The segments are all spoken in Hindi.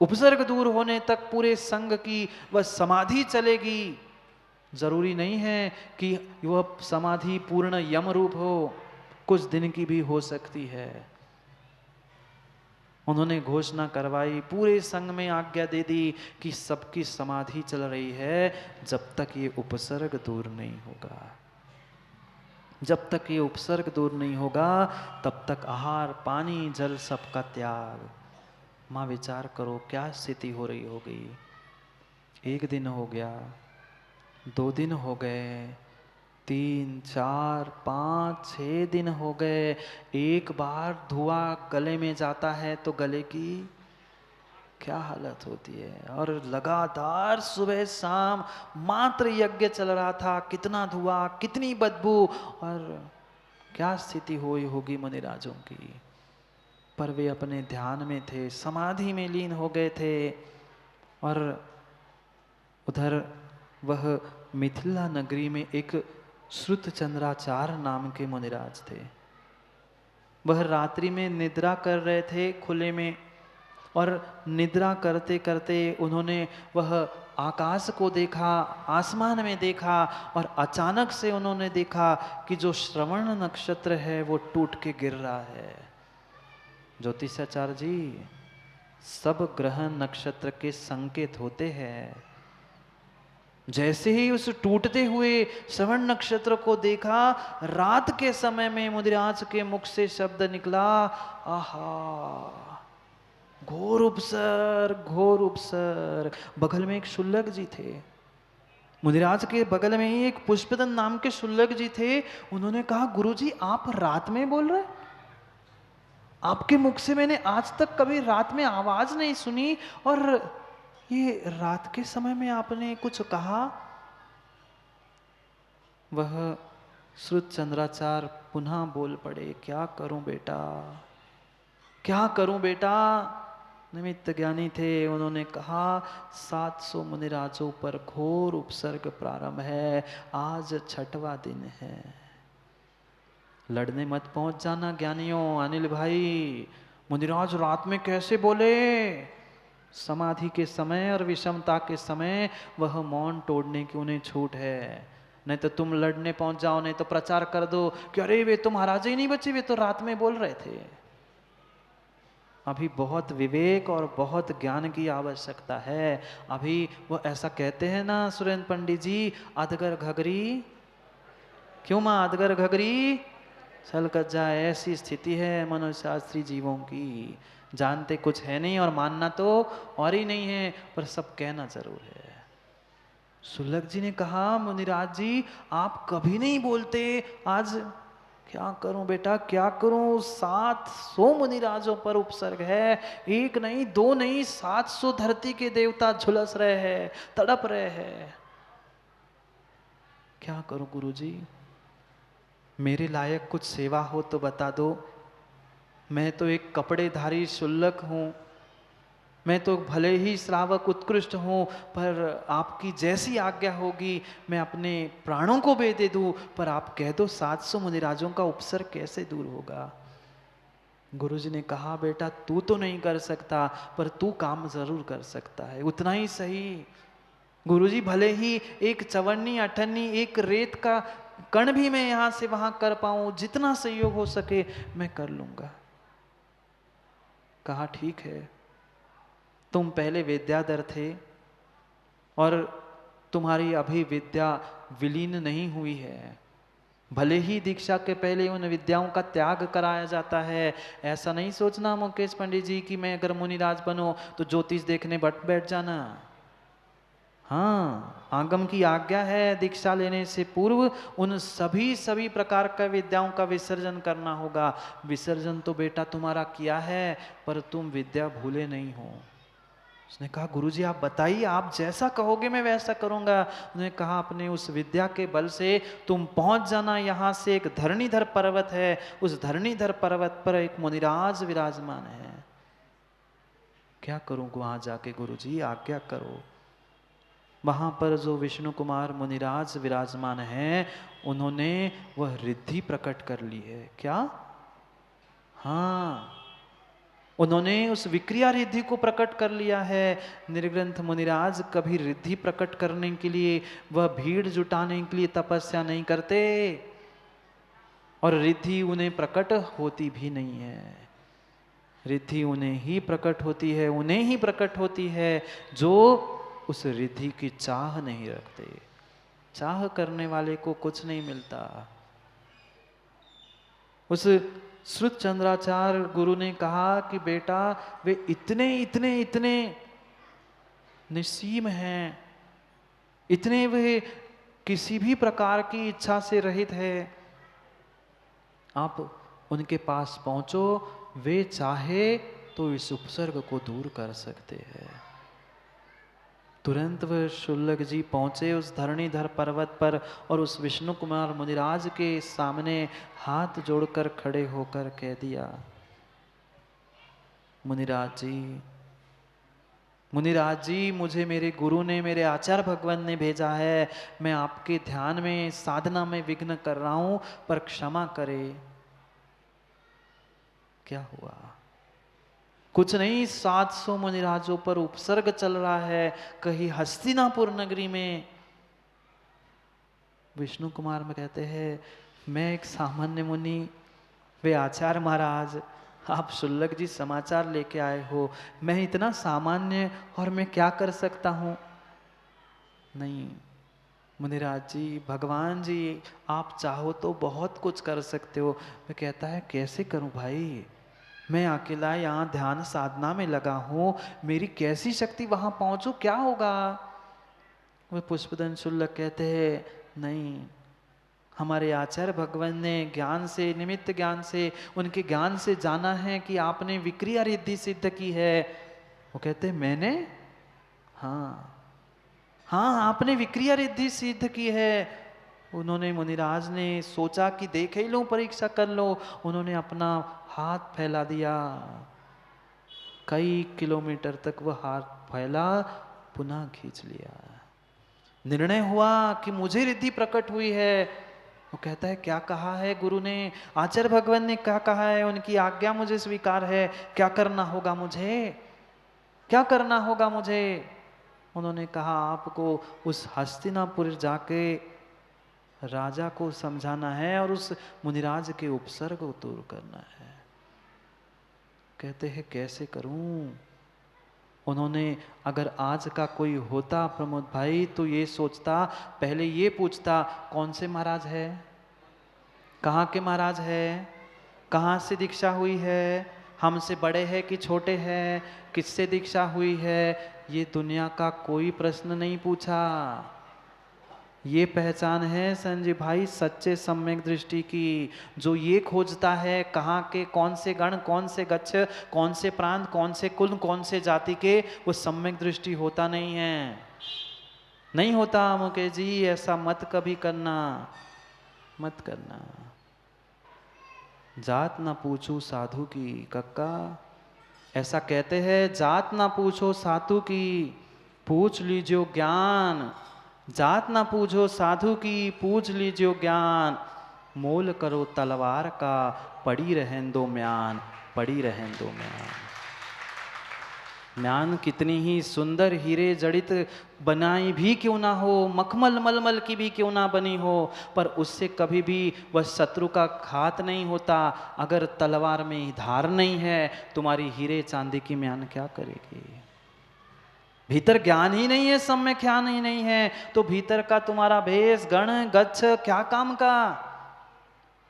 उपसर्ग दूर होने तक पूरे संग की वह समाधि चलेगी। जरूरी नहीं है कि वह समाधि पूर्ण यम रूप हो, कुछ दिन की भी हो सकती है। उन्होंने घोषणा करवाई, पूरे संघ में आज्ञा दे दी कि सबकी समाधि चल रही है जब तक ये उपसर्ग दूर नहीं होगा। जब तक ये उपसर्ग दूर नहीं होगा तब तक आहार पानी जल सबका त्याग। माँ विचार करो क्या स्थिति हो रही होगी। 1 दिन हो गया, 2 दिन हो गए, 3, 4, 5, 6 दिन हो गए। एक बार धुआं गले में जाता है तो गले की क्या हालत होती है। और लगातार सुबह शाम मात्र यज्ञ चल रहा था, कितना धुआं, कितनी बदबू, और क्या स्थिति हुई होगी मुनिराजों की। पर वे अपने ध्यान में थे, समाधि में लीन हो गए थे। और उधर वह मिथिला नगरी में एक श्रुतचंद्राचार्य नाम के मुनिराज थे। वह रात्रि में निद्रा कर रहे थे खुले में, और निद्रा करते करते उन्होंने वह आकाश को देखा, आसमान में देखा, और अचानक से उन्होंने देखा कि जो श्रवण नक्षत्र है वो टूट के गिर रहा है। ज्योतिषाचार्य जी, सब ग्रह नक्षत्र के संकेत होते हैं। जैसे ही उस टूटते हुए श्रवण नक्षत्र को देखा, रात के समय में मुनिराज के मुख से शब्द निकला, आहा घोर उपसर्ग, घोर उपसर्ग। बगल में एक शुल्लक जी थे, मुनिराज के बगल में ही एक पुष्पदन नाम के शुल्लक जी थे। उन्होंने कहा, गुरुजी आप रात में बोल रहे, आपके मुख से मैंने आज तक कभी रात में आवाज नहीं सुनी, और ये रात के समय में आपने कुछ कहा। वह श्रुत चंद्राचार्य पुनः बोल पड़े, क्या करूं बेटा, क्या करूं बेटा। निमित्त ज्ञानी थे, उन्होंने कहा 700 मुनिराजों पर घोर उपसर्ग प्रारंभ है, आज 6वां दिन है। लड़ने मत पहुंच जाना ज्ञानियों। अनिल भाई, मुनिराज रात में कैसे बोले। समाधि के समय और विषमता के समय वह मौन तोड़ने की उन्हें छूट है। नहीं तो तुम लड़ने पहुंच जाओ, नहीं तो प्रचार कर दो कि अरे वे तो महाराज ही नहीं बचे, वे तो रात में बोल रहे थे। अभी बहुत विवेक और बहुत ज्ञान की आवश्यकता है। अभी वो ऐसा कहते हैं ना सुरेंद्र पंडित जी, अधगर घगरी, क्यों माँ अधगर घगरी छलकत जाए। ऐसी स्थिति है मनुष्यशास्त्री जीवों की, जानते कुछ है नहीं और मानना तो और ही नहीं है, पर सब कहना जरूर है। सुलभ जी ने कहा, मुनिराज जी आप कभी नहीं बोलते, आज क्या करूं बेटा, क्या करूं। 700 मुनिराजों पर उपसर्ग है, 1 नहीं 2 नहीं, 700 धरती के देवता झुलस रहे हैं, तड़प रहे हैं। क्या करूं गुरुजी, मेरे लायक कुछ सेवा हो तो बता दो। मैं तो एक कपड़ेधारी शुल्लक हूं, मैं तो भले ही श्रावक उत्कृष्ट हूं, पर आपकी जैसी आज्ञा होगी मैं अपने प्राणों को दे दूं, पर आप कह दो 700 मुनिराजों का उपसर्ग कैसे दूर होगा। गुरुजी ने कहा, बेटा तू तो नहीं कर सकता, पर तू काम जरूर कर सकता है, उतना ही सही। गुरुजी भले ही एक चवन्नी अठन्नी, एक रेत का कण भी मैं यहां से वहां कर पाऊं, जितना सहयोग हो सके मैं कर लूंगा। कहा ठीक है, तुम पहले विद्याधर थे और तुम्हारी अभी विद्या विलीन नहीं हुई है। भले ही दीक्षा के पहले उन विद्याओं का त्याग कराया जाता है। ऐसा नहीं सोचना मुकेश पंडित जी कि मैं अगर मुनिराज बनो तो ज्योतिष देखने बैठ जाना। हाँ, आगम की आज्ञा है दीक्षा लेने से पूर्व उन सभी प्रकार का विद्याओं का विसर्जन करना होगा। विसर्जन तो बेटा तुम्हारा किया है, पर तुम विद्या भूले नहीं हो। उसने कहा, गुरुजी आप बताइए, आप जैसा कहोगे मैं वैसा करूंगा। उसने कहा, अपने उस विद्या के बल से तुम पहुंच जाना। यहाँ से एक धरणीधर पर्वत है, उस धरणीधर पर्वत पर एक मुनिराज विराजमान है। क्या करूं वहां जाके गुरुजी, आज्ञा करो। वहां पर जो विष्णु कुमार मुनिराज विराजमान हैं, उन्होंने वह रिद्धि प्रकट कर ली है। क्या? हाँ, उन्होंने उस विक्रिया रिद्धि को प्रकट कर लिया है। निर्ग्रंथ मुनिराज कभी रिद्धि प्रकट करने के लिए, वह भीड़ जुटाने के लिए तपस्या नहीं करते, और रिद्धि उन्हें प्रकट होती भी नहीं है। रिद्धि उन्हें ही प्रकट होती है, उन्हें ही प्रकट होती है जो उस रिद्धि की चाह नहीं रखते। चाह करने वाले को कुछ नहीं मिलता। उस श्रुत चंद्राचार्य गुरु ने कहा कि बेटा वे इतने इतने इतने निस्सीम हैं, इतने वे किसी भी प्रकार की इच्छा से रहित है, आप उनके पास पहुंचो, वे चाहे तो इस उपसर्ग को दूर कर सकते हैं। तुरंत वह शुल्लक जी पहुंचे उस धरणीधर पर्वत पर और उस विष्णु कुमार मुनिराज के सामने हाथ जोड़कर खड़े होकर कह दिया, मुनिराज जी, मुझे मेरे गुरु ने, मेरे आचार्य भगवान ने भेजा है। मैं आपके ध्यान में, साधना में विघ्न कर रहा हूं, पर क्षमा करे। क्या हुआ? कुछ नहीं, 700 मुनिराजों पर उपसर्ग चल रहा है कहीं हस्तिनापुर नगरी में। विष्णु कुमार में कहते हैं, मैं एक सामान्य मुनि, वे आचार्य महाराज, आप शुल्लक जी समाचार लेके आए हो, मैं इतना सामान्य और मैं क्या कर सकता हूं? नहीं मुनिराज जी, भगवान जी, आप चाहो तो बहुत कुछ कर सकते हो। मैं कहता है, कैसे करूं भाई, मैं अकेला यहाँ ध्यान साधना में लगा हूं, मेरी कैसी शक्ति वहां पहुंचू, क्या होगा? वह पुष्पदन शुल्लक कहते हैं, नहीं, हमारे आचार्य भगवान ने ज्ञान से, निमित्त ज्ञान से, उनके ज्ञान से जाना है कि आपने विक्रिया रिद्धि सिद्ध की है। वो कहते हैं, मैंने? हाँ हाँ, आपने विक्रिया रिद्धि सिद्ध की है। उन्होंने, मुनिराज ने सोचा कि देख ही लो, परीक्षा कर लो। उन्होंने अपना हाथ फैला दिया, कई किलोमीटर तक वह हाथ फैला, पुनः खींच लिया। निर्णय हुआ कि मुझे रिद्धि प्रकट हुई है। वो कहता है, क्या कहा है गुरु ने, आचार्य भगवान ने क्या कहा है, उनकी आज्ञा मुझे स्वीकार है, क्या करना होगा मुझे, क्या करना होगा मुझे? उन्होंने कहा, आपको उस हस्तिनापुर जाके राजा को समझाना है और उस मुनिराज के उपसर्ग को दूर करना है। कहते हैं, कैसे करूं? उन्होंने, अगर आज का कोई होता प्रमोद भाई, तो ये सोचता, पहले ये पूछता, कौन से महाराज है, कहाँ के महाराज है, कहाँ से दीक्षा हुई है, हमसे बड़े हैं कि छोटे हैं, किससे दीक्षा हुई है, ये दुनिया का कोई प्रश्न नहीं पूछा। ये पहचान है संजय भाई सच्चे सम्यक दृष्टि की। जो ये खोजता है कहाँ के, कौन से गण, कौन से गच्छ, कौन से प्रांत, कौन से कुल, कौन से जाति के, वो सम्यक दृष्टि होता नहीं है, नहीं होता। मुकेश जी, ऐसा मत कभी करना, मत करना। जात ना पूछू साधु की, कक्का ऐसा कहते हैं, जात ना पूछो साधु की, पूछ लीजियो ज्ञान। जात ना पूछो साधु की, पूछ लीजियो ज्ञान। मोल करो तलवार का, पड़ी रहें दो म्यान, पड़ी रहें दो म्यान। म्यान कितनी ही सुंदर हीरे जड़ित बनाई भी क्यों ना हो, मखमल मलमल की भी क्यों ना बनी हो, पर उससे कभी भी वह शत्रु का घात नहीं होता। अगर तलवार में धार नहीं है, तुम्हारी हीरे चांदी की म्यान क्या करेगी? भीतर ज्ञान ही नहीं है, सम्यक ज्ञान ही नहीं है, तो भीतर का तुम्हारा भेष, गण, गच्छ क्या काम का?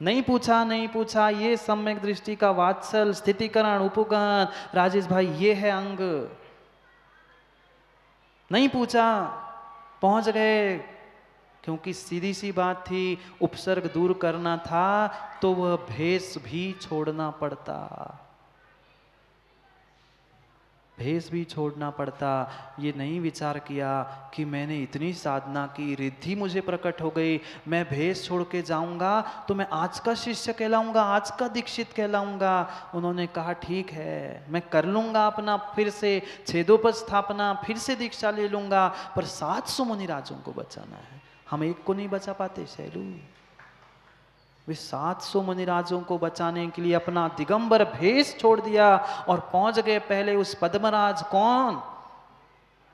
नहीं पूछा, नहीं पूछा। ये सम्यक दृष्टि का वात्सल, स्थितिकरण, उपगण, राजेश भाई, ये है अंग। नहीं पूछा, पहुंच गए, क्योंकि सीधी सी बात थी, उपसर्ग दूर करना था तो वह भेष भी छोड़ना पड़ता, भेष भी छोड़ना पड़ता। ये नहीं विचार किया कि मैंने इतनी साधना की, रिद्धि मुझे प्रकट हो गई, मैं भेष छोड़ के जाऊंगा तो मैं आज का शिष्य कहलाऊंगा, आज का दीक्षित कहलाऊंगा। उन्होंने कहा, ठीक है, मैं कर लूंगा अपना फिर से छेदोपस्थापना, फिर से दीक्षा ले लूंगा, पर 700 मुनिराजों को बचाना है, हम एक को नहीं बचा पाते शैलू। वे 700 मुनिराजों को बचाने के लिए अपना दिगंबर भेष छोड़ दिया और पहुंच गए पहले उस पद्मराज।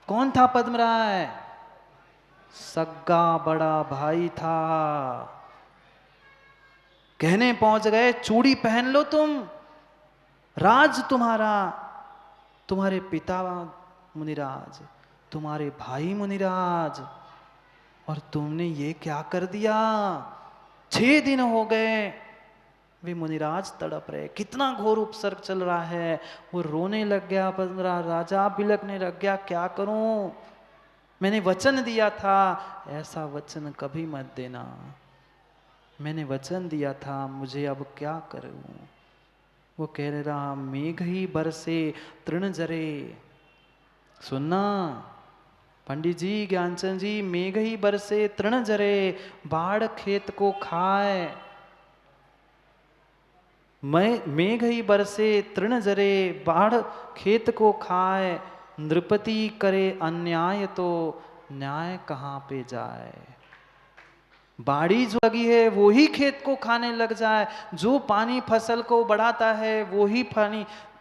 कौन था पद्मराज? सग्गा बड़ा भाई था। कहने पहुंच गए चूड़ी पहन लो तुम, राज तुम्हारा, तुम्हारे पिता मुनिराज, तुम्हारे भाई मुनिराज, और तुमने ये क्या कर दिया? 6 दिन हो गए वे मुनिराज तड़प रहे, कितना घोर उपसर्ग चल रहा है। वो रोने लग गया पद्मराज, राजा बिलखने लग गया, क्या करूं? मैंने वचन दिया था। ऐसा वचन कभी मत देना, मैंने वचन दिया था, मुझे अब क्या करूं? वो कह रहा, मेघ ही बरसे तृण जरे। सुनना पंडित जी, ज्ञानचंद जी, मेघ ही बरसे तृण जरे, बाढ़ खेत को खाए। मेघ ही बरसे तृण जरे, बाढ़ खेत को खाए, नृपति करे अन्याय तो न्याय कहाँ पे जाए। बाड़ी जो लगी है वो ही खेत को खाने लग जाए, जो पानी फसल को बढ़ाता है वो ही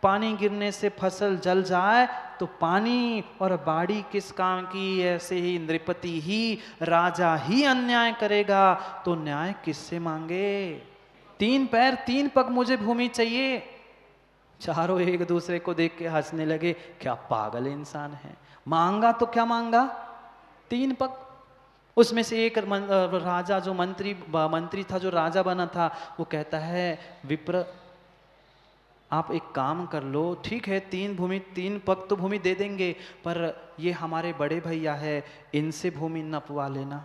पानी गिरने से फसल जल जाए, तो पानी और बाड़ी किस काम की? ऐसे ही नृपति ही, राजा ही अन्याय करेगा तो न्याय किससे मांगे? 3 पैर 3 पग मुझे भूमि चाहिए। चारों एक दूसरे को देख के हंसने लगे, क्या पागल इंसान है, मांगा तो क्या मांगा? 3 पग। उसमें से एक राजा जो मंत्री था, जो राजा बना था, वो कहता है, विप्र आप एक काम कर लो, ठीक है 3 पग तो भूमि दे देंगे, पर ये हमारे बड़े भैया है, इनसे भूमि नपवा लेना।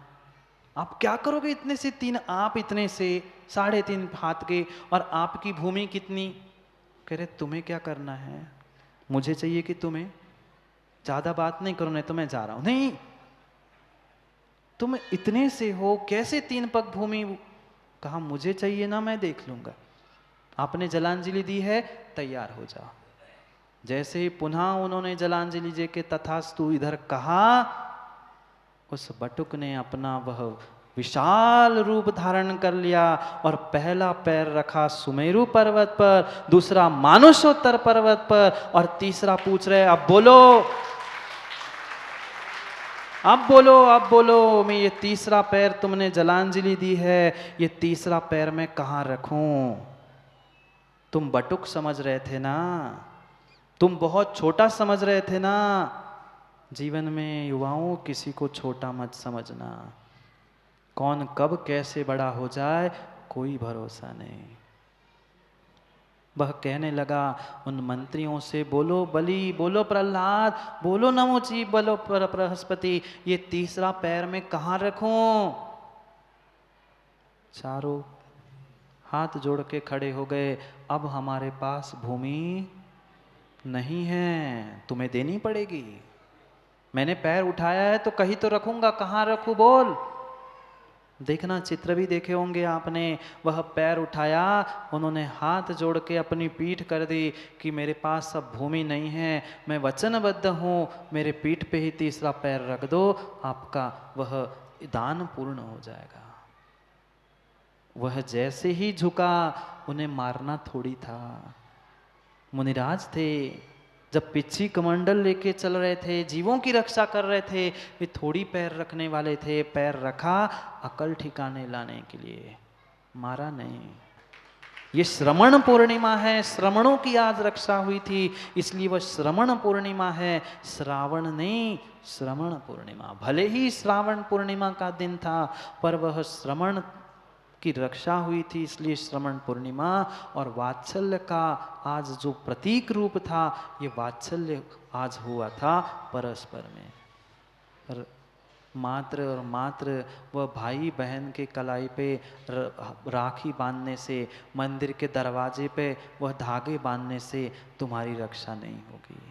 आप क्या करोगे इतने से 3? आप इतने से 3.5 हाथ के, और आपकी भूमि कितनी? कह रहे तुम्हें क्या करना है? मुझे चाहिए कि तुम्हें, ज्यादा बात नहीं करो नहीं तो मैं जा रहा हूं। नहीं, तुम इतने से हो, कैसे 3 पग भूमि? कहा मुझे चाहिए ना, मैं देख लूंगा। आपने जलांजलि दी है, तैयार हो जाओ। जैसे ही पुनः उन्होंने जलांजलि दे के तथास्तु इधर कहा, उस बटुक ने अपना वह विशाल रूप धारण कर लिया और पहला पैर रखा सुमेरु पर्वत पर, दूसरा मानुषोत्तर पर्वत पर, और तीसरा पूछ रहे, अब बोलो, अब बोलो, अब बोलो, मैं ये तीसरा पैर तुमने जलांजलि दी है, ये तीसरा पैर मैं कहाँ रखूं? तुम बटुक समझ रहे थे ना, तुम बहुत छोटा समझ रहे थे ना। जीवन में युवाओं, किसी को छोटा मत समझना, कौन कब कैसे बड़ा हो जाए कोई भरोसा नहीं। वह कहने लगा उन मंत्रियों से, बोलो बलि, बोलो प्रहलाद, बोलो नमोची, बोलो बृहस्पति, ये तीसरा पैर में कहाँ रखूं? चारों हाथ जोड़ के खड़े हो गए, अब हमारे पास भूमि नहीं है, तुम्हें देनी पड़ेगी। मैंने पैर उठाया है तो कहीं तो रखूंगा, कहाँ रखूं बोल? देखना, चित्र भी देखे होंगे आपने, वह पैर उठाया, उन्होंने हाथ जोड़ के अपनी पीठ कर दी कि मेरे पास अब भूमि नहीं है, मैं वचनबद्ध हूँ, मेरे पीठ पे ही तीसरा पैर रख दो, आपका वह दान पूर्ण हो जाएगा। वह जैसे ही झुका, उन्हें मारना थोड़ी था। मुनिराज थे, जब पिछी कमंडल लेके चल रहे थे, जीवों की रक्षा कर रहे थे, वे थोड़ी पैर रखने वाले थे। पैर रखा अकल ठिकाने लाने के लिए, मारा नहीं। ये श्रवण पूर्णिमा है, श्रवणों की आज रक्षा हुई थी, इसलिए वह श्रवण पूर्णिमा है, श्रावण नहीं, श्रवण पूर्णिमा। भले ही श्रावण पूर्णिमा का दिन था, पर वह श्रवण की रक्षा हुई थी, इसलिए श्रवण पूर्णिमा। और वात्सल्य का आज जो प्रतीक रूप था, ये वात्सल्य आज हुआ था परस्पर में। पर मात्र और मात्र वह भाई बहन के कलाई पे राखी बांधने से, मंदिर के दरवाजे पे वह धागे बांधने से तुम्हारी रक्षा नहीं होगी,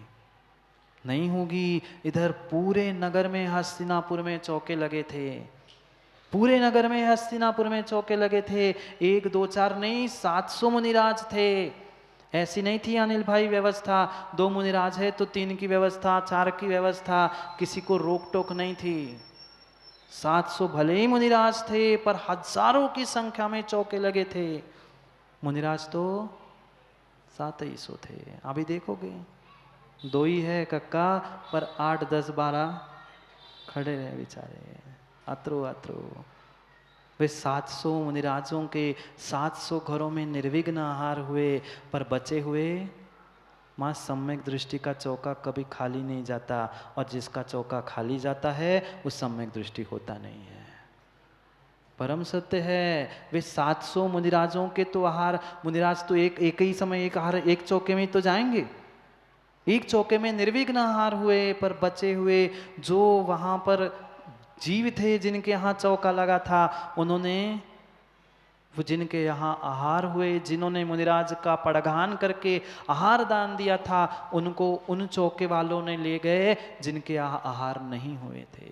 नहीं होगी। इधर पूरे नगर में, हस्तिनापुर में चौके लगे थे, पूरे नगर में हस्तिनापुर में चौके लगे थे। 1 2 4 नहीं, 700 मुनिराज थे। ऐसी नहीं थी अनिल भाई व्यवस्था, 2 मुनिराज है तो 3 की व्यवस्था, 4 की व्यवस्था, किसी को रोक टोक नहीं थी। 700 भले ही मुनिराज थे, पर हजारों की संख्या में चौके लगे थे। मुनिराज तो 700 थे। अभी देखोगे 2 ही है कक्का, पर 8, 10, 12 खड़े रहे बेचारे, अतरो अतरो। वे 700 मुनिराजों के 700 घरों में निर्विघ्न आहार हुए, पर बचे हुए माँ सम्यक दृष्टि का चौका कभी खाली नहीं जाता, और जिसका चौका खाली जाता है उस सम्यक दृष्टि होता नहीं है। परम सत्य है। वे 700 मुनिराजों के तो आहार, मुनिराज तो एक ही समय एक आहार, एक चौके में तो जाएंगे, एक चौके में निर्विघ्न आहार हुए, पर बचे हुए जो वहां पर जीव थे, जिनके यहाँ चौका लगा था, उन्होंने वो जिनके यहाँ आहार हुए, जिन्होंने मुनिराज का पड़गान करके आहार दान दिया था, उनको उन चौके वालों ने ले गए जिनके यहाँ आहार नहीं हुए थे।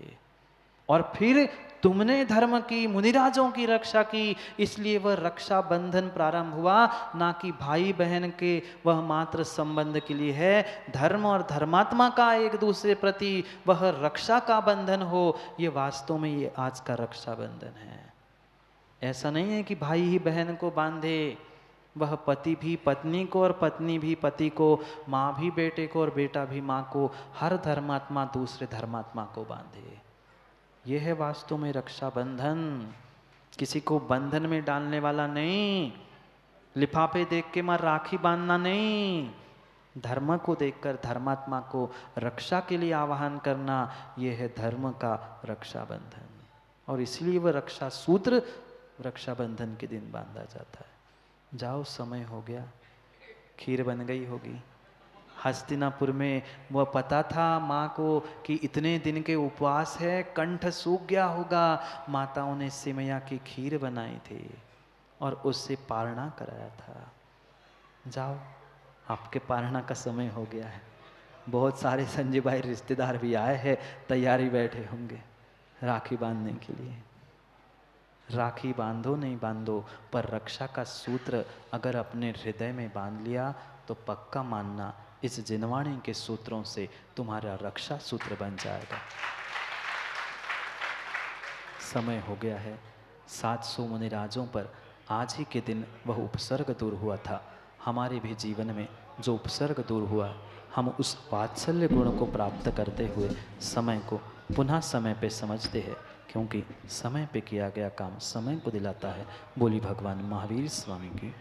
और फिर तुमने धर्म की, मुनिराजों की रक्षा की, इसलिए वह रक्षा बंधन प्रारंभ हुआ, ना कि भाई बहन के वह मात्र संबंध के लिए है। धर्म और धर्मात्मा का एक दूसरे प्रति वह रक्षा का बंधन हो, ये वास्तव में ये आज का रक्षा बंधन है। ऐसा नहीं है कि भाई ही बहन को बांधे, वह पति भी पत्नी को और पत्नी भी पति को, माँ भी बेटे को और बेटा भी माँ को, हर धर्मात्मा दूसरे धर्मात्मा को बांधे। यह है वास्तव में रक्षा बंधन। किसी को बंधन में डालने वाला नहीं, लिफाफे देख के मां राखी बांधना नहीं, धर्म को देखकर धर्मात्मा को रक्षा के लिए आह्वान करना, यह है धर्म का रक्षा बंधन। और इसलिए वह रक्षा सूत्र रक्षाबंधन के दिन बांधा जाता है। जाओ, समय हो गया, खीर बन गई होगी। हस्तिनापुर में वह पता था माँ को कि इतने दिन के उपवास है, कंठ सूख गया होगा, माताओं ने सिमया की खीर बनाई थी और उससे पारणा कराया था। जाओ, आपके पारणा का समय हो गया है। बहुत सारे संजय भाई रिश्तेदार भी आए हैं, तैयारी बैठे होंगे राखी बांधने के लिए। राखी बांधो नहीं बांधो, पर रक्षा का सूत्र अगर अपने हृदय में बांध लिया तो पक्का मानना इस जिनवाणी के सूत्रों से तुम्हारा रक्षा सूत्र बन जाएगा। समय हो गया है। 700 मुनिराजों पर आज ही के दिन वह उपसर्ग दूर हुआ था। हमारे भी जीवन में जो उपसर्ग दूर हुआ, हम उस वात्सल्य गुण को प्राप्त करते हुए समय को पुनः समय पे समझते हैं, क्योंकि समय पे किया गया काम समय को दिलाता है। बोली भगवान महावीर स्वामी की।